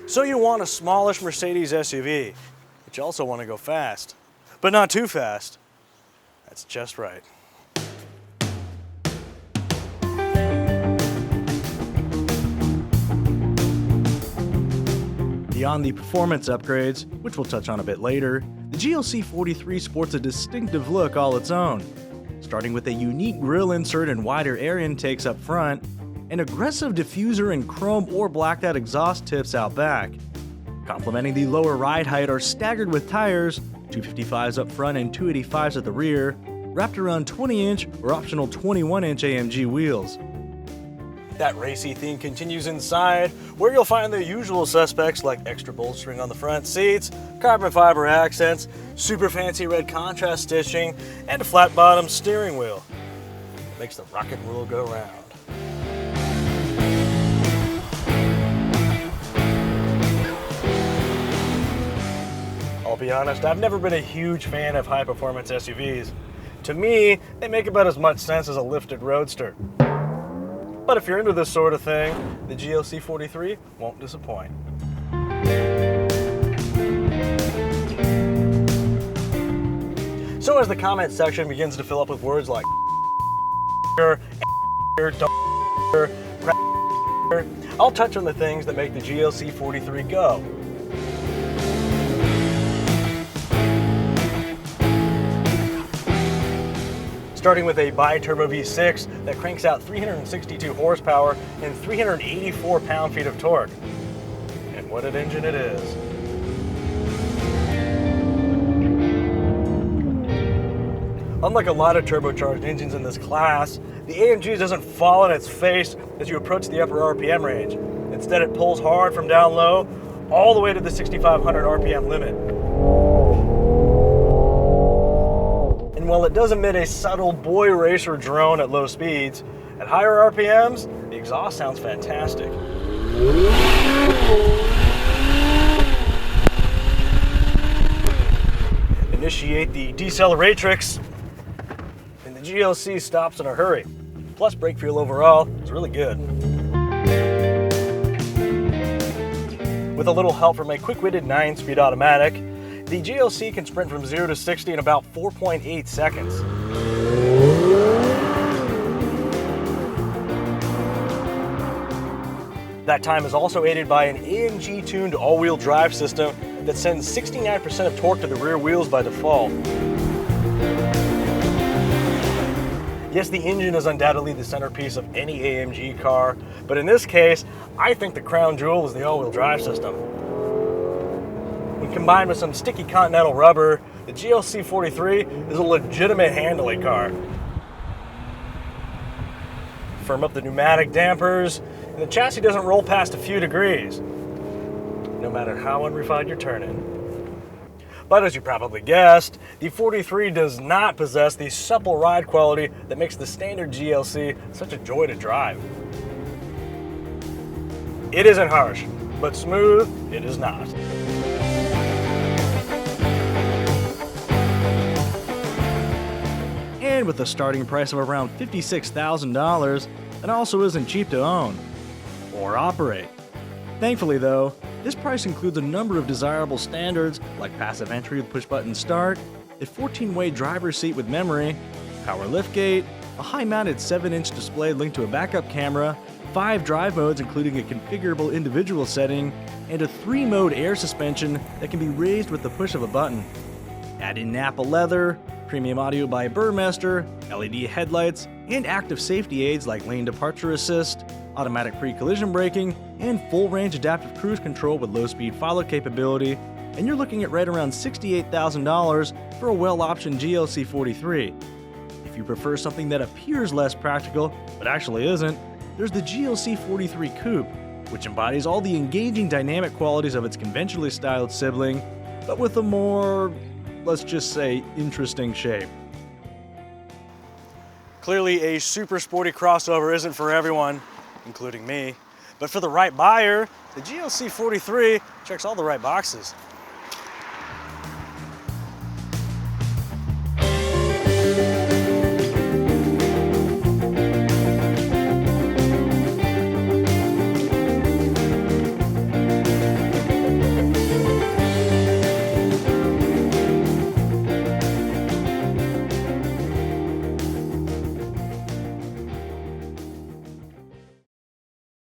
So you want a smallish Mercedes SUV, but you also want to go fast. But not too fast. That's just right. Beyond the performance upgrades, which we'll touch on a bit later, the GLC 43 sports a distinctive look all its own. Starting with a unique grille insert and wider air intakes up front, an aggressive diffuser and chrome or blacked out exhaust tips out back. Complementing the lower ride height are staggered with tires, 255s up front and 285s at the rear, wrapped around 20-inch or optional 21-inch AMG wheels. That racy theme continues inside, where you'll find the usual suspects like extra bolstering on the front seats, carbon fiber accents, super fancy red contrast stitching, and a flat bottom steering wheel. Makes the rock and roll go round. I'll be honest, I've never been a huge fan of high-performance SUVs. To me, they make about as much sense as a lifted roadster. But if you're into this sort of thing, the GLC 43 won't disappoint. So as the comment section begins to fill up with words like I'll touch on the things that make the GLC 43 go. Starting with a bi-turbo V6 that cranks out 362 horsepower and 384 pound-feet of torque. And what an engine it is. Unlike a lot of turbocharged engines in this class, the AMG doesn't fall on its face as you approach the upper RPM range. Instead, it pulls hard from down low all the way to the 6,500 RPM limit. And while it does emit a subtle boy racer drone at low speeds, at higher RPMs, the exhaust sounds fantastic. Initiate the deceleratrix, and the GLC stops in a hurry. Plus, brake feel overall is really good. With a little help from a Quick-Witted 9-speed automatic, the GLC can sprint from 0 to 60 in about 4.8 seconds. That time is also aided by an AMG-tuned all-wheel drive system that sends 69% of torque to the rear wheels by default. Yes, the engine is undoubtedly the centerpiece of any AMG car, but in this case, I think the crown jewel is the all-wheel drive system. When combined with some sticky Continental rubber, the GLC 43 is a legitimate handling car. Firm up the pneumatic dampers, and the chassis doesn't roll past a few degrees, no matter how unrefined you're turning. But as you probably guessed, the 43 does not possess the supple ride quality that makes the standard GLC such a joy to drive. It isn't harsh, but smooth it is not. And with a starting price of around $56,000, it also isn't cheap to own or operate. Thankfully though, this price includes a number of desirable standards like passive entry with push-button start, a 14-way driver's seat with memory, power liftgate, a high-mounted 7-inch display linked to a backup camera, 5 drive modes including a configurable individual setting, and a 3-mode air suspension that can be raised with the push of a button. Add in Napa leather, premium audio by Burmester, LED headlights, and active safety aids like lane departure assist, automatic pre-collision braking, and full-range adaptive cruise control with low-speed follow capability, and you're looking at right around $68,000 for a well-optioned GLC 43. If you prefer something that appears less practical, but actually isn't, there's the GLC 43 Coupe, which embodies all the engaging dynamic qualities of its conventionally styled sibling, but with a more, let's just say, interesting shape. Clearly, a super sporty crossover isn't for everyone, including me, but for the right buyer, the GLC 43 checks all the right boxes.